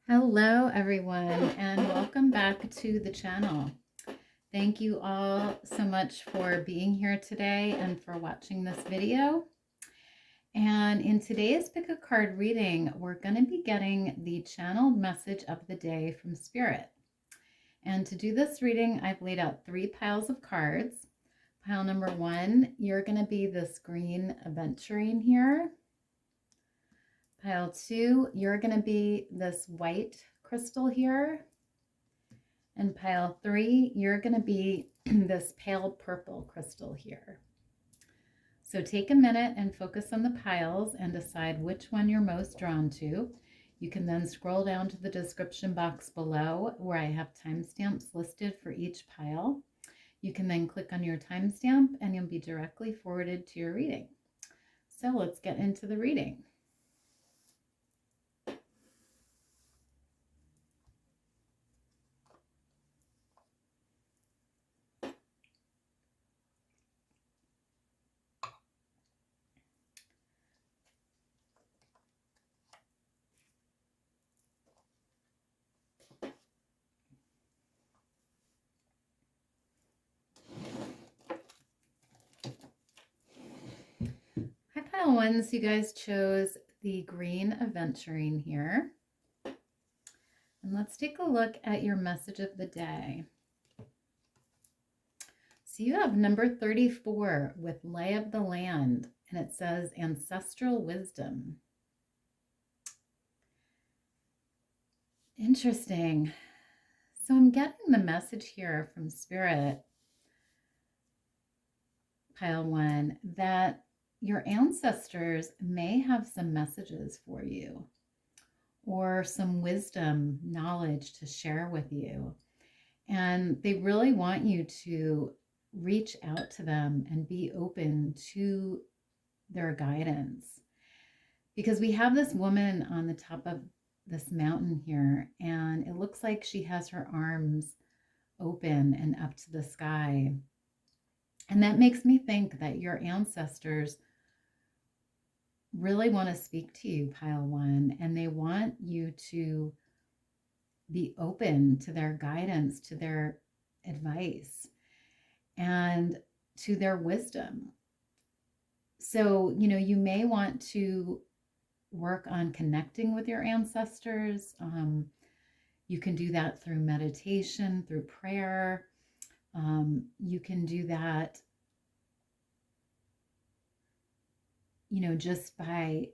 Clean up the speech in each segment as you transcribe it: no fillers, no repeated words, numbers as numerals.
Hello everyone and welcome back to the channel. Thank you all so much for being here today and for watching this video. And in today's pick a card reading, we're going to be getting the channeled message of the day from Spirit. And to do this reading, I've laid out 3 piles of cards. Pile number 1, you're going to be this green aventurine here. Pile 2, you're going to be this white crystal here. And pile 3, you're going to be this pale purple crystal here. So take a minute and focus on the piles and decide which one you're most drawn to. You can then scroll down to the description box below where I have timestamps listed for each pile. You can then click on your timestamp and you'll be directly forwarded to your reading. So let's get into the reading. Hi, pile 1s, you guys chose the green aventurine here. And let's take a look at your message of the day. So you have number 34 with lay of the land, and it says ancestral wisdom. Interesting. So I'm getting the message here from Spirit, pile 1, that your ancestors may have some messages for you or some wisdom, knowledge to share with you. And they really want you to reach out to them and be open to their guidance. Because we have this woman on the top of this mountain here, and it looks like she has her arms open and up to the sky. And that makes me think that your ancestors really want to speak to you, pile 1, and they want you to be open to their guidance, to their advice, and to their wisdom. So, you may want to work on connecting with your ancestors. You can do that through meditation, through prayer. You can do that, just by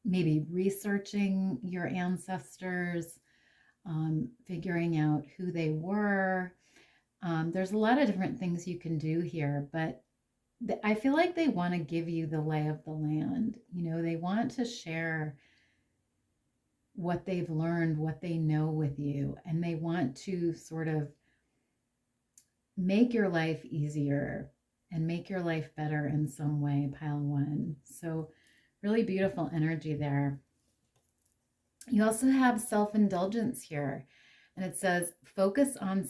maybe researching your ancestors, figuring out who they were. There's a lot of different things you can do here, but I feel like they want to give you the lay of the land. They want to share what they've learned, what they know with you, and they want to sort of make your life easier and make your life better in some way, pile 1. So really beautiful energy there. You also have self-indulgence here, and it says focus on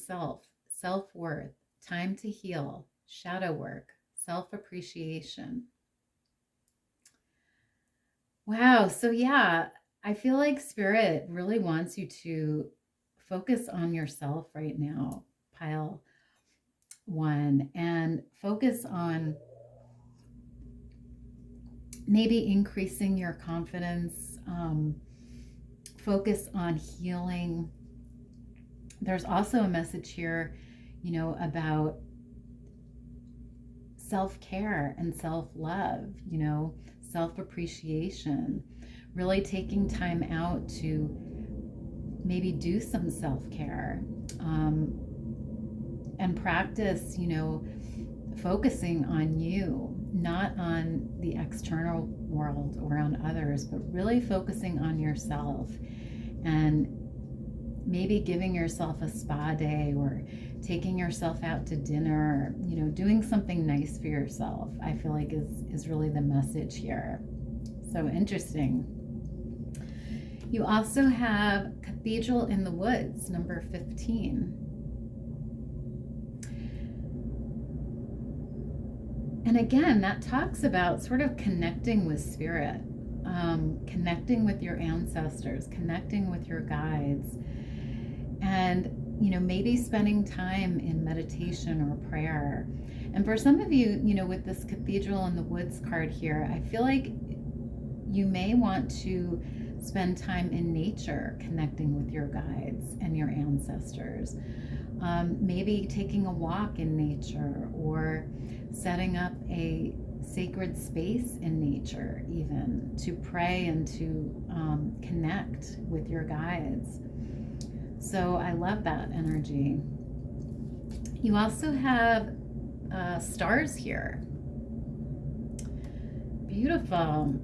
self-worth, time to heal, shadow work, self-appreciation. Wow. So yeah, I feel like Spirit really wants you to focus on yourself right now, pile 1, and focus on maybe increasing your confidence, focus on healing. There's also a message here, about self-care and self-love, self-appreciation, really taking time out to maybe do some self-care, and practice, focusing on you, not on the external world or on others, but really focusing on yourself, and maybe giving yourself a spa day or taking yourself out to dinner, doing something nice for yourself, I feel like is really the message here. So interesting. You also have Cathedral in the Woods, number 15. And again, that talks about sort of connecting with Spirit. connecting with your ancestors, connecting with your guides, and maybe spending time in meditation or prayer. And for some of you, with this Cathedral in the Woods card here, I feel like you may want to spend time in nature connecting with your guides and your ancestors. Maybe taking a walk in nature, or setting up a sacred space in nature, even to pray and to connect with your guides. So I love that energy. You also have stars here. Beautiful.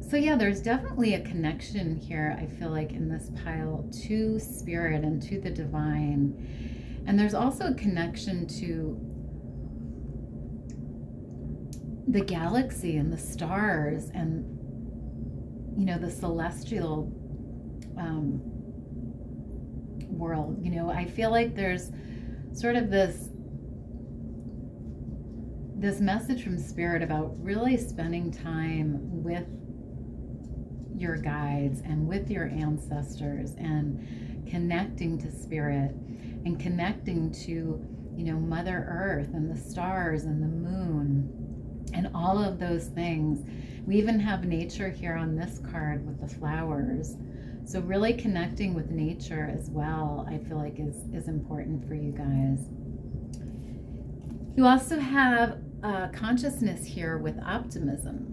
So yeah, there's definitely a connection here, I feel like, in this pile to spirit and to the divine. And there's also a connection to the galaxy and the stars and, the celestial world. I feel like there's sort of this message from spirit about really spending time with your guides and with your ancestors, and connecting to spirit and connecting to Mother Earth and the stars and the moon and all of those things. We even have nature here on this card with the flowers. So really connecting with nature as well, I feel like is important for you guys. You also have consciousness here with optimism.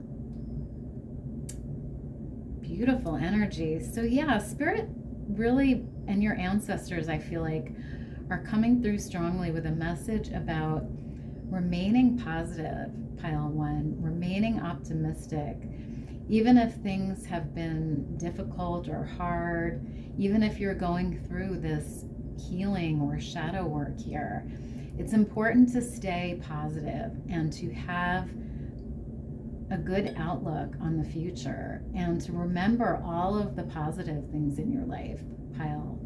Beautiful energy. So yeah, spirit really, and your ancestors, I feel like, are coming through strongly with a message about remaining positive, pile 1, remaining optimistic, even if things have been difficult or hard, even if you're going through this healing or shadow work here. It's important to stay positive and to have a good outlook on the future, and to remember all of the positive things in your life, pile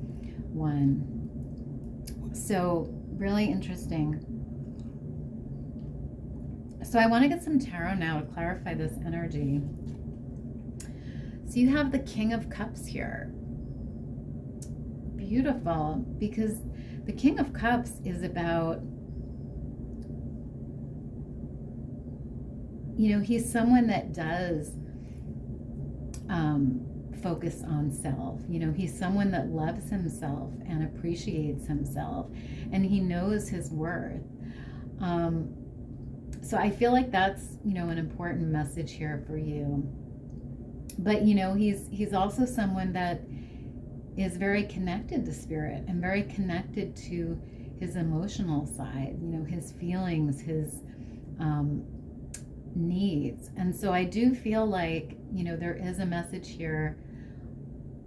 1. So really interesting. So I want to get some tarot now to clarify this energy. So you have the King of Cups here. Beautiful, because the King of Cups is about, he's someone that does focus on self. He's someone that loves himself and appreciates himself, and he knows his worth. So I feel like that's, an important message here for you. But, he's also someone that is very connected to spirit and very connected to his emotional side, his feelings, his needs. And so I do feel like, there is a message here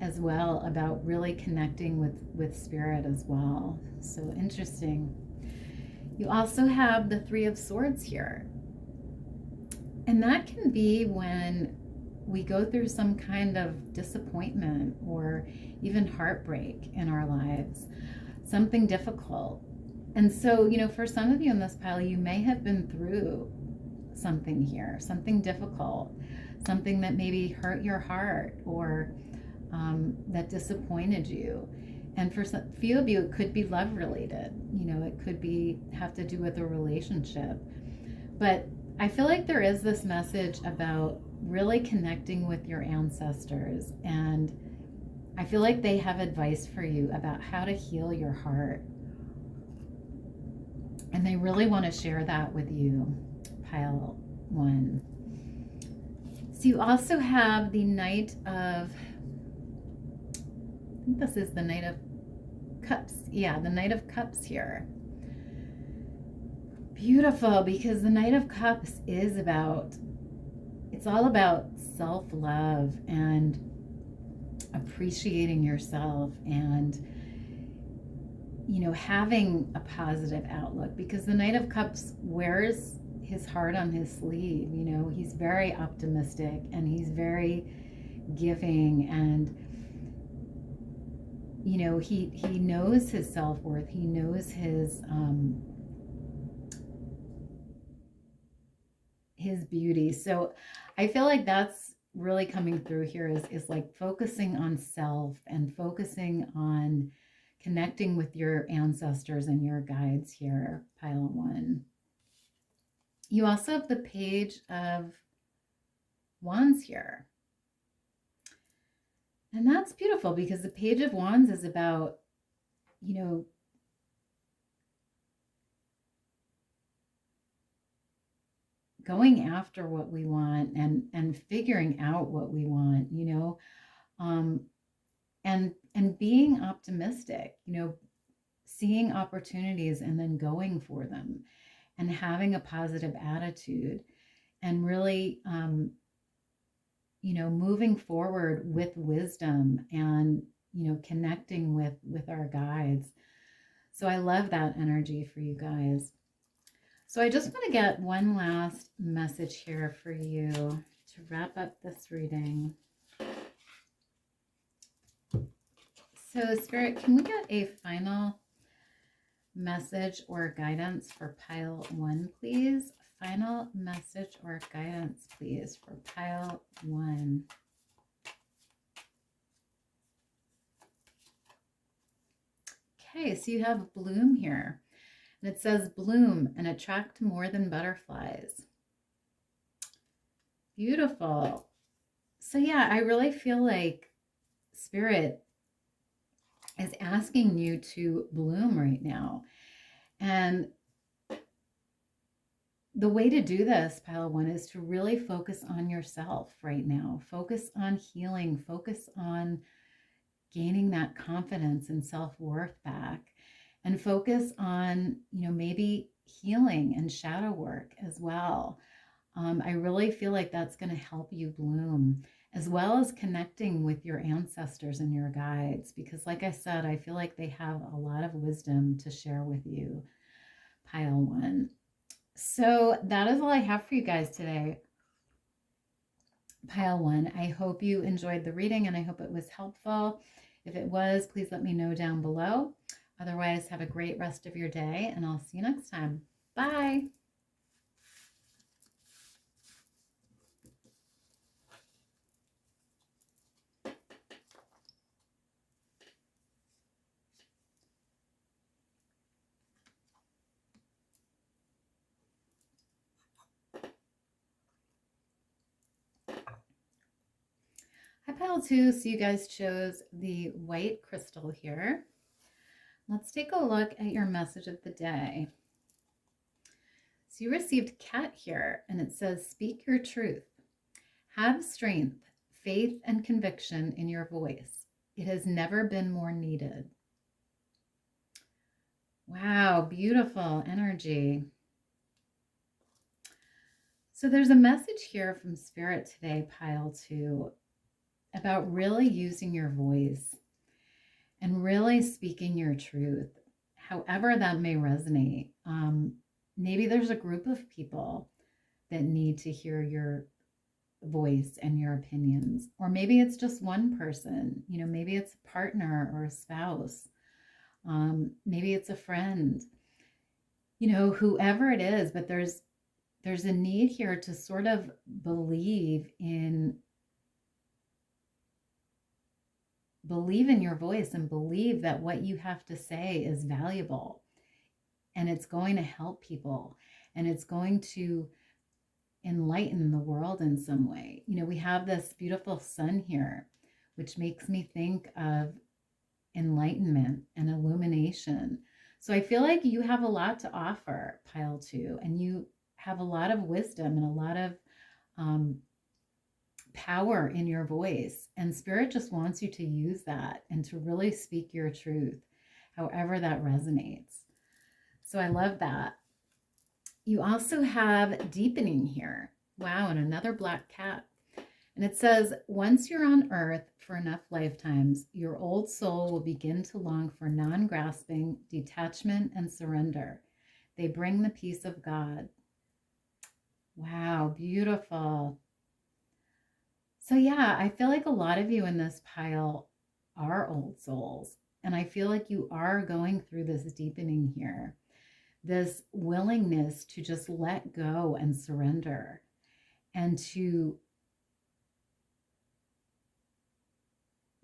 as well about really connecting with spirit as well. So interesting. You also have the Three of Swords here. And that can be when we go through some kind of disappointment or even heartbreak in our lives, something difficult. And so, for some of you in this pile, you may have been through something here, something difficult, something that maybe hurt your heart, or that disappointed you. And for some few of you, it could be love related. It could have to do with a relationship. But I feel like there is this message about really connecting with your ancestors, and I feel like they have advice for you about how to heal your heart, and they really want to share that with you, pile 1. So you also have the Knight of, I think this is the Knight of Cups. Yeah, the Knight of Cups here. Beautiful, because the Knight of Cups is about, it's all about self-love and appreciating yourself, and having a positive outlook, because the Knight of Cups wears his heart on his sleeve. He's very optimistic, and he's very giving, and he knows his self-worth. He knows his beauty. So I feel like that's really coming through here is like focusing on self and focusing on connecting with your ancestors and your guides here, pile one. You also have the Page of Wands here. And that's beautiful because the Page of Wands is about, you know, going after what we want and figuring out what we want, you know, and being optimistic, you know, seeing opportunities and then going for them and having a positive attitude and really, you know, moving forward with wisdom and, you know, connecting with our guides. So I love that energy for you guys. So I just want to get one last message here for you to wrap up this reading. So Spirit, can we get a final message or guidance for pile one, please? Final message or guidance, please, for pile one. Okay, so you have bloom here. And it says bloom and attract more than butterflies. Beautiful. So yeah, I really feel like Spirit is asking you to bloom right now. And the way to do this, pile one, is to really focus on yourself right now. Focus on healing. Focus on gaining that confidence and self-worth back. And focus on, you know, maybe healing and shadow work as well. I really feel like that's going to help you bloom, as well as connecting with your ancestors and your guides. Because like I said, I feel like they have a lot of wisdom to share with you, pile one. So that is all I have for you guys today, pile one. I hope you enjoyed the reading and I hope it was helpful. If it was, please let me know down below. Otherwise, have a great rest of your day, and I'll see you next time. Bye. Hi, pile two. So you guys chose the white crystal here. Let's take a look at your message of the day. So you received cat here, and it says, speak your truth. Have strength, faith, and conviction in your voice. It has never been more needed. Wow, beautiful energy. So there's a message here from Spirit today, pile two, about really using your voice and really speaking your truth, however that may resonate. Maybe there's a group of people that need to hear your voice and your opinions, or maybe it's just one person, you know, maybe it's a partner or a spouse, maybe it's a friend, you know, whoever it is, but there's a need here to sort of believe in your voice and believe that what you have to say is valuable and it's going to help people and it's going to enlighten the world in some way. You know, we have this beautiful sun here, which makes me think of enlightenment and illumination. So I feel like you have a lot to offer, pile two, and you have a lot of wisdom and a lot of power in your voice, and Spirit just wants you to use that and to really speak your truth, however that resonates. So I love that. You also have deepening here. Wow, and another black cat. And it says, once you're on earth for enough lifetimes, your old soul will begin to long for non-grasping, detachment, and surrender. They bring the peace of God. Wow, beautiful. So yeah, I feel like a lot of you in this pile are old souls. And I feel like you are going through this deepening here, this willingness to just let go and surrender and to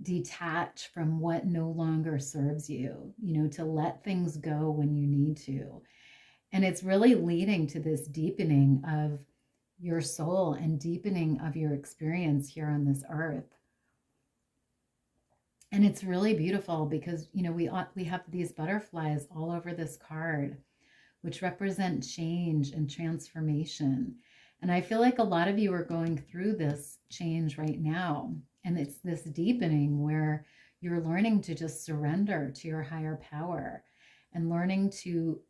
detach from what no longer serves you, to let things go when you need to. And it's really leading to this deepening of your soul and deepening of your experience here on this earth. And it's really beautiful because, we have these butterflies all over this card, which represent change and transformation. And I feel like a lot of you are going through this change right now. And it's this deepening where you're learning to just surrender to your higher power and learning to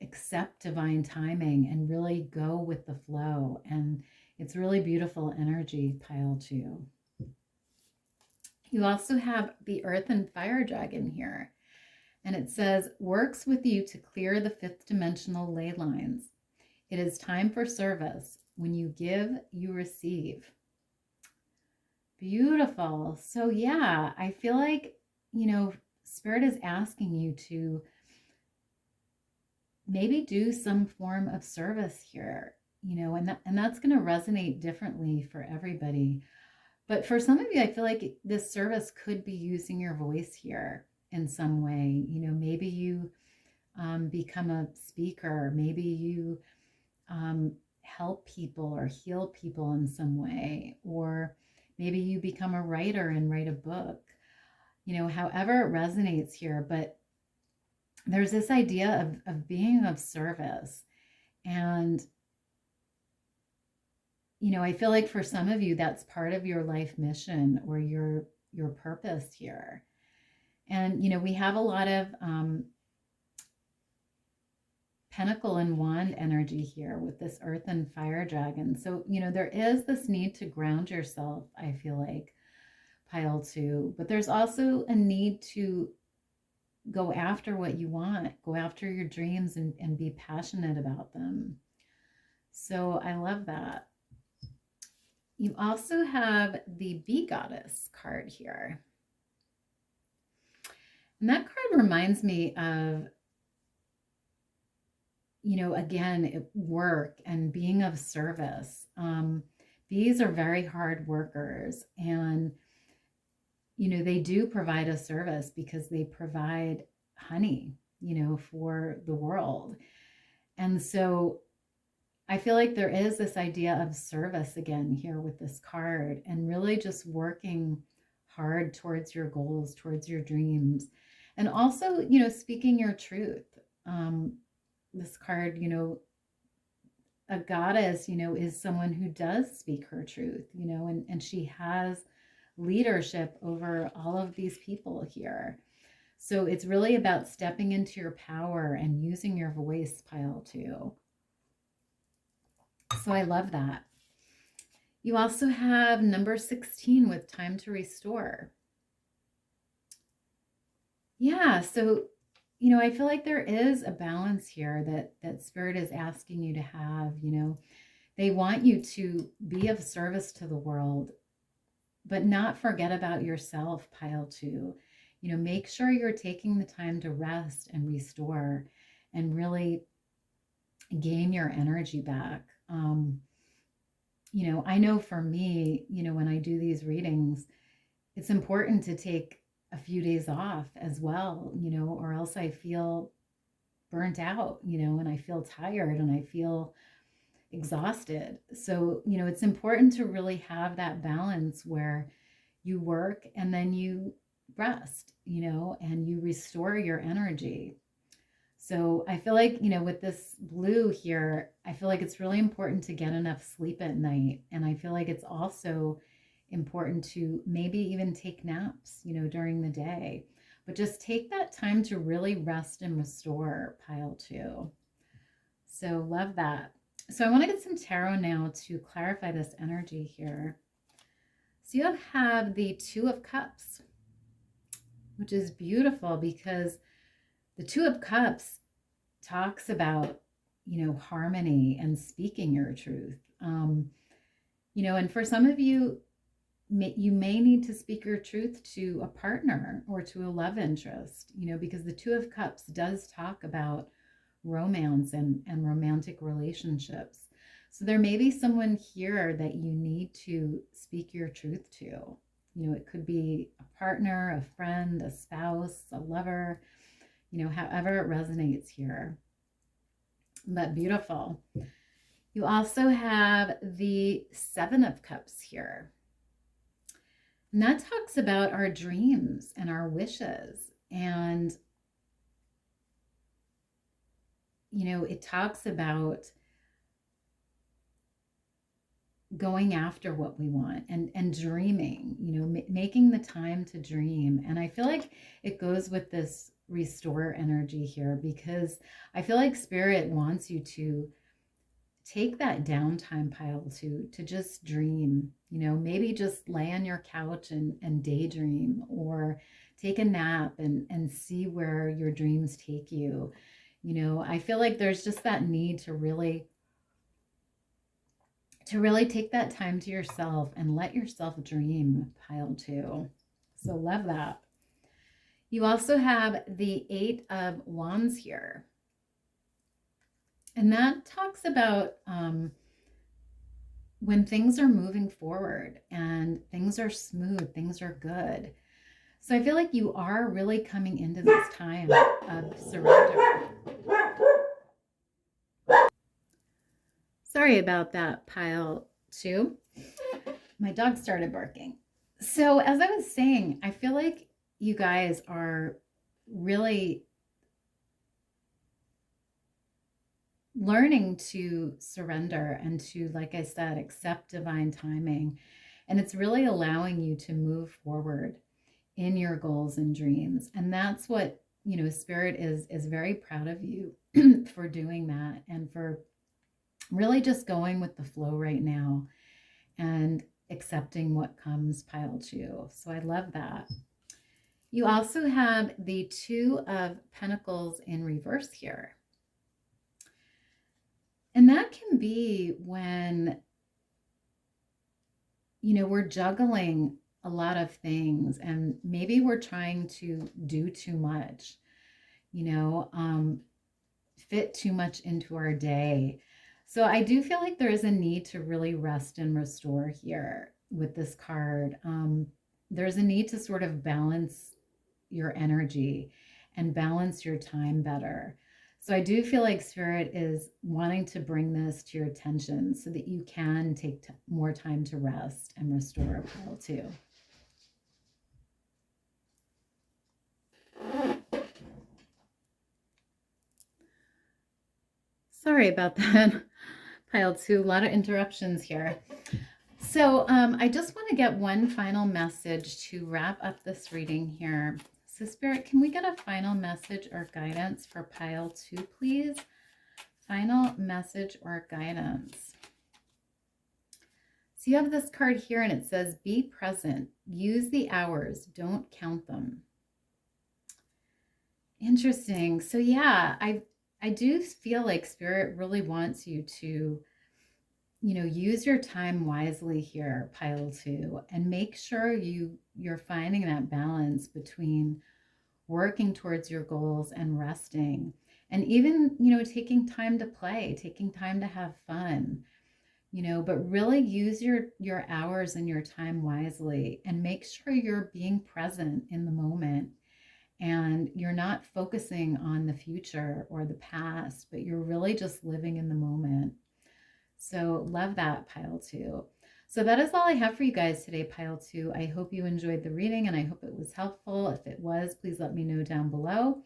accept divine timing and really go with the flow. And it's really beautiful energy, pile 2. You also have the Earth and Fire Dragon here. And it says, works with you to clear the 5th dimensional ley lines. It is time for service. When you give, you receive. Beautiful. So yeah, I feel like, Spirit is asking you to maybe do some form of service here, and that's going to resonate differently for everybody. But for some of you, I feel like this service could be using your voice here in some way. Maybe you become a speaker. Maybe you help people or heal people in some way. Or maybe you become a writer and write a book. However it resonates here. But there's this idea of being of service. And I feel like for some of you, that's part of your life mission or your purpose here. And, we have a lot of Pentacle and Wand energy here with this Earth and Fire Dragon. So, there is this need to ground yourself, I feel like, pile 2. But there's also a need to go after what you want, go after your dreams and be passionate about them. So I love that. You also have the Bee Goddess card here. And that card reminds me of, again, work and being of service. Bees are very hard workers, and, they do provide a service because they provide honey, for the world. And so I feel like there is this idea of service again here with this card, and really just working hard towards your goals, towards your dreams, and also, speaking your truth. This card, a goddess, is someone who does speak her truth, and she has leadership over all of these people here. So it's really about stepping into your power and using your voice, pile 2. So I love that. You also have number 16 with time to restore. Yeah, so, I feel like there is a balance here that Spirit is asking you to have. They want you to be of service to the world, but not forget about yourself, pile 2. Make sure you're taking the time to rest and restore and really gain your energy back. I know for me, when I do these readings, it's important to take a few days off as well, or else I feel burnt out, and I feel tired and I feel exhausted. So, it's important to really have that balance where you work and then you rest, and you restore your energy. So I feel like, with this blue here, I feel like it's really important to get enough sleep at night. And I feel like it's also important to maybe even take naps, during the day. But just take that time to really rest and restore, pile 2. So love that. So I want to get some tarot now to clarify this energy here. So you have the 2 of Cups, which is beautiful because the 2 of Cups talks about, harmony and speaking your truth. And for some of you, you may need to speak your truth to a partner or to a love interest, because the 2 of Cups does talk about romance and romantic relationships. So there may be someone here that you need to speak your truth to. You know, it could be a partner, a friend, a spouse, a lover, you know, however it resonates here. But beautiful. You also have the Seven of Cups here. And that talks about our dreams and our wishes. And, you know, it talks about going after what we want and dreaming, you know, making the time to dream. And I feel like it goes with this restore energy here, because I feel like Spirit wants you to take that downtime, pile, to just dream. You know, maybe just lay on your couch and daydream, or take a nap and see where your dreams take you. You know, I feel like there's just that need to really take that time to yourself and let yourself dream, pile 2. So love that. You also have the Eight of Wands here. And that talks about when things are moving forward and things are smooth, things are good. So I feel like you are really coming into this time of surrender. Sorry about that, pile 2. My dog started barking. So as I was saying, I feel like you guys are really learning to surrender and to, like I said, accept divine timing. And it's really allowing you to move forward in your goals and dreams. And that's what, you know, Spirit is very proud of you for doing that, and for really just going with the flow right now and accepting what comes, pile 2. So I love that. You also have the Two of Pentacles in reverse here. And that can be when, you know, we're juggling a lot of things and maybe we're trying to do too much, you know, fit too much into our day. So I do feel like there is a need to really rest and restore here with this card. There's a need to sort of balance your energy and balance your time better. So I do feel like Spirit is wanting to bring this to your attention so that you can take more time to rest and restore, pile 2. Sorry about that, pile 2. A lot of interruptions here. So I just want to get one final message to wrap up this reading here. So Spirit, can we get a final message or guidance for pile 2, please? Final message or guidance. So you have this card here and it says, be present, use the hours, don't count them. Interesting. So yeah, I do feel like Spirit really wants you to, you know, use your time wisely here, pile 2, and make sure you're finding that balance between working towards your goals and resting, and even, you know, taking time to play, taking time to have fun, you know, but really use your hours and your time wisely, and make sure you're being present in the moment and you're not focusing on the future or the past, but you're really just living in the moment. So love that, pile 2. So that is all I have for you guys today, pile 2. I hope you enjoyed the reading and I hope it was helpful. If it was, please let me know down below.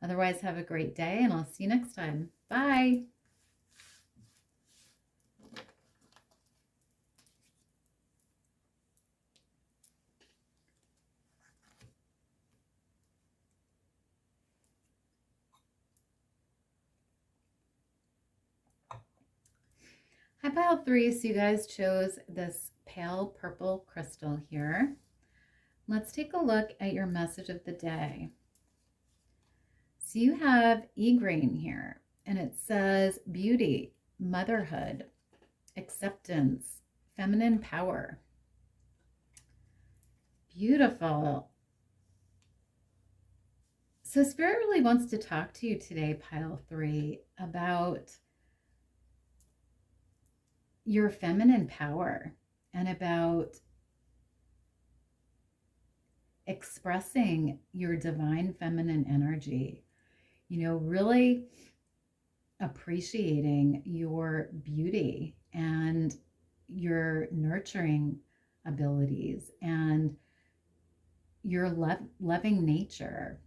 Otherwise, have a great day and I'll see you next time. Bye. Hi, pile 3. So you guys chose this pale purple crystal here. Let's take a look at your message of the day. So you have E-grain here, and it says beauty, motherhood, acceptance, feminine power. Beautiful. So Spirit really wants to talk to you today, pile 3, about your feminine power and about expressing your divine feminine energy, really appreciating your beauty and your nurturing abilities and your loving nature.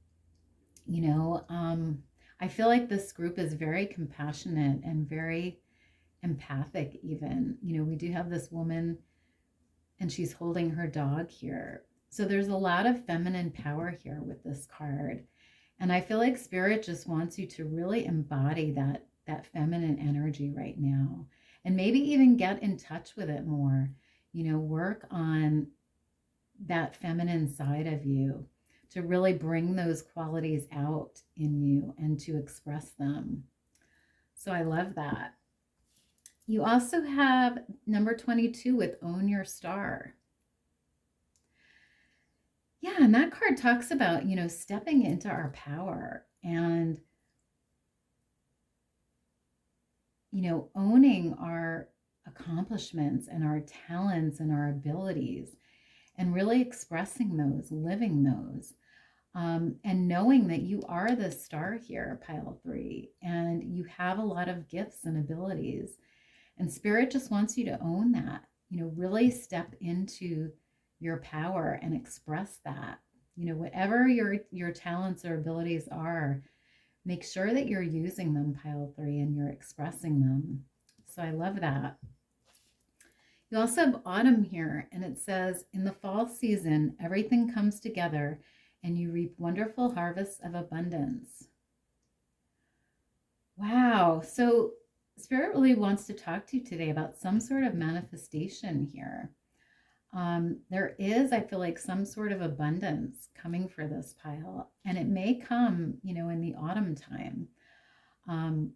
I feel like this group is very compassionate and very empathic even. We do have this woman and she's holding her dog here. So there's a lot of feminine power here with this card. And I feel like Spirit just wants you to really embody that feminine energy right now. And maybe even get in touch with it more. Work on that feminine side of you to really bring those qualities out in you and to express them. So I love that. You also have number 22 with Own Your Star. Yeah, and that card talks about, stepping into our power and, owning our accomplishments and our talents and our abilities and really expressing those, living those, and knowing that you are the star here, pile 3, and you have a lot of gifts and abilities. And Spirit just wants you to own that, really step into your power and express that. Whatever your talents or abilities are, make sure that you're using them, pile 3, and you're expressing them. So I love that. You also have autumn here, and it says, in the fall season, everything comes together and you reap wonderful harvests of abundance. Wow. So Spirit really wants to talk to you today about some sort of manifestation here. There is, I feel like, some sort of abundance coming for this pile, and it may come, in the autumn time. And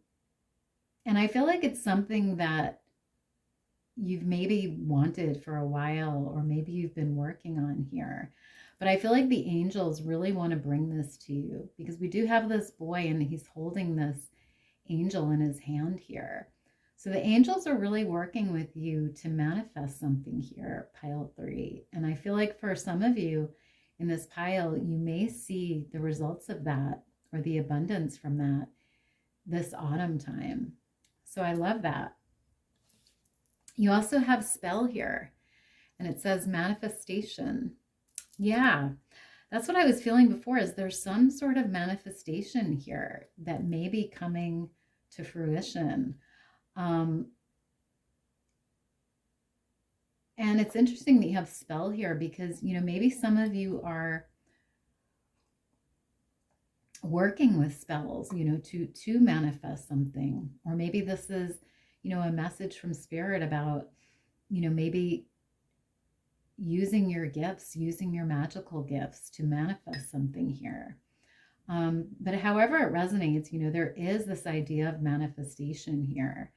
I feel like it's something that you've maybe wanted for a while, or maybe you've been working on here. But I feel like the angels really want to bring this to you, because we do have this boy and he's holding this angel in his hand here. So the angels are really working with you to manifest something here, pile 3. And I feel like for some of you in this pile, you may see the results of that or the abundance from that this autumn time. So I love that. You also have spell here, and it says manifestation. Yeah, that's what I was feeling before, is there's some sort of manifestation here that may be coming to fruition. And it's interesting that you have spell here, because, maybe some of you are working with spells, to manifest something. Or maybe this is, a message from Spirit about, maybe using your gifts, using your magical gifts to manifest something here. But however it resonates, there is this idea of manifestation here.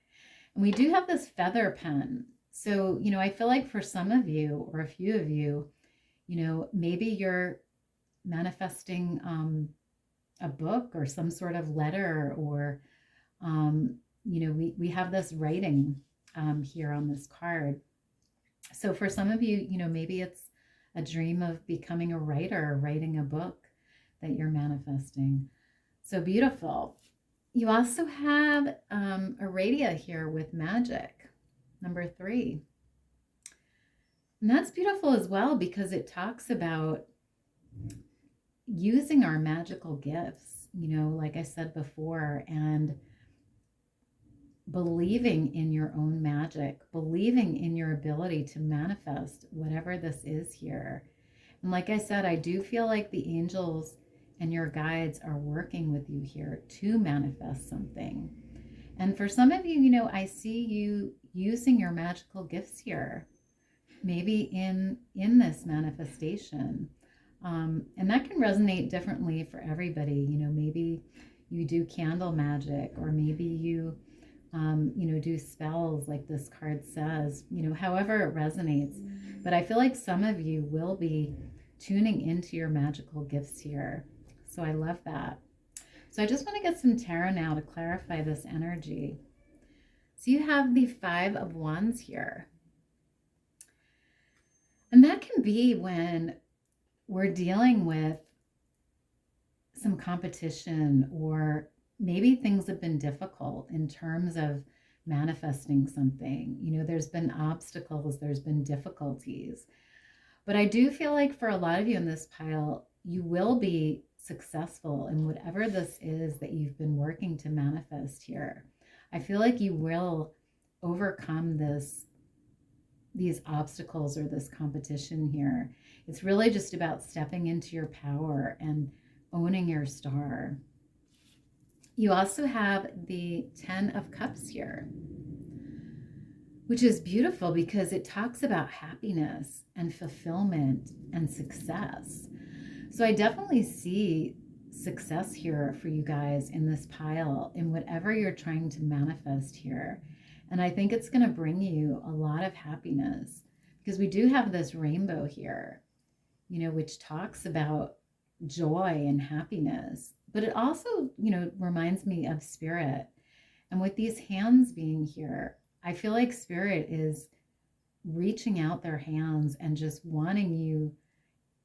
And we do have this feather pen. So, I feel like for some of you, or a few of you, maybe you're manifesting a book or some sort of letter, or, we have this writing here on this card. So for some of you, maybe it's a dream of becoming a writer, writing a book that you're manifesting. So beautiful. You also have a radia here with magic, number 3. And that's beautiful as well, because it talks about using our magical gifts, like I said before, and believing in your own magic, believing in your ability to manifest whatever this is here. And like I said, I do feel like the angels and your guides are working with you here to manifest something. And for some of you, I see you using your magical gifts here, maybe in this manifestation. And that can resonate differently for everybody. Maybe you do candle magic, or maybe you do spells like this card says, however it resonates. But I feel like some of you will be tuning into your magical gifts here. So I love that. So I just want to get some tarot now to clarify this energy. So you have the 5 of Wands here. And that can be when we're dealing with some competition, or maybe things have been difficult in terms of manifesting something. You know, there's been obstacles, there's been difficulties. But I do feel like for a lot of you in this pile, you will be successful in whatever this is that you've been working to manifest here. I feel like you will overcome these obstacles or this competition here. It's really just about stepping into your power and owning your star. You also have the 10 of Cups here, which is beautiful because it talks about happiness and fulfillment and success. So I definitely see success here for you guys in this pile, in whatever you're trying to manifest here. And I think it's going to bring you a lot of happiness, because we do have this rainbow here, you know, which talks about joy and happiness. But it also, you know, reminds me of spirit. And with these hands being here, I feel like spirit is reaching out their hands and just wanting you,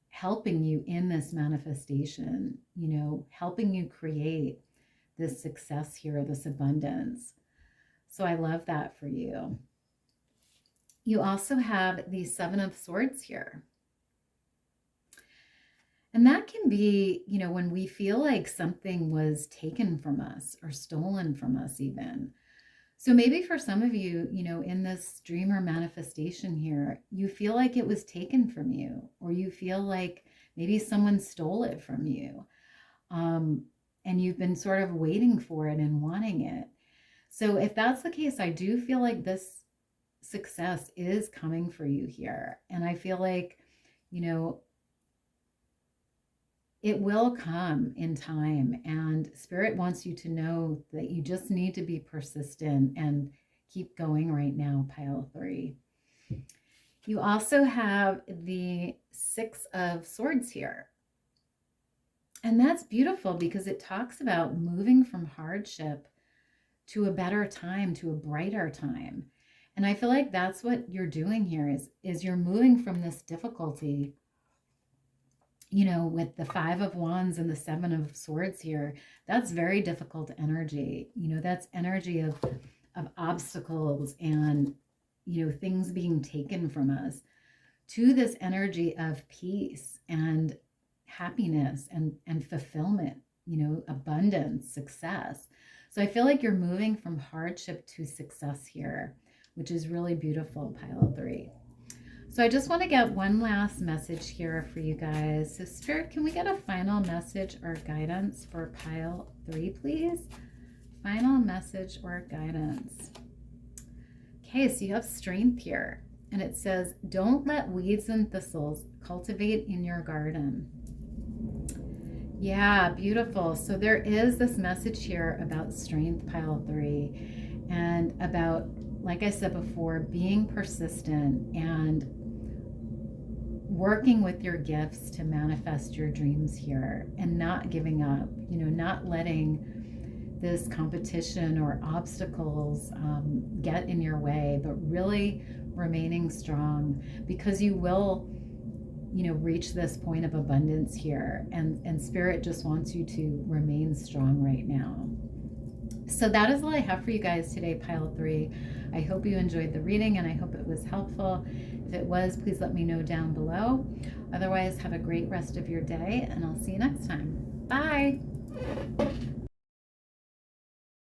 helping you in this manifestation, you know, helping you create this success here, this abundance. So I love that for you. You also have the 7 of Swords here. And that can be, you know, when we feel like something was taken from us or stolen from us even. So maybe for some of you, you know, in this dream or manifestation here, you feel like it was taken from you, or you feel like maybe someone stole it from you. And you've been sort of waiting for it and wanting it. So if that's the case, I do feel like this success is coming for you here. And I feel like, you know, it will come in time, and spirit wants you to know that you just need to be persistent and keep going right now, pile 3. You also have the 6 of Swords here. And that's beautiful because it talks about moving from hardship to a better time, to a brighter time. And I feel like that's what you're doing here is you're moving from this difficulty, you know, with the 5 of Wands and the 7 of Swords here. That's very difficult energy. You know, that's energy of obstacles and, you know, things being taken from us, to this energy of peace and happiness and fulfillment, you know, abundance, success. So I feel like you're moving from hardship to success here, which is really beautiful, pile 3. So I just want to get one last message here for you guys. So Spirit, can we get a final message or guidance for pile 3, please? Final message or guidance. Okay, so you have Strength here. And it says, don't let weeds and thistles cultivate in your garden. Yeah, beautiful. So there is this message here about strength, pile 3, and about, like I said before, being persistent and working with your gifts to manifest your dreams here, and not giving up, you know, not letting this competition or obstacles get in your way, but really remaining strong, because you will, you know, reach this point of abundance here, and spirit just wants you to remain strong right now. So that is all I have for you guys today, pile 3. I hope you enjoyed the reading, and I hope it was helpful. If it was, please let me know down below. Otherwise, have a great rest of your day, and I'll see you next time. Bye.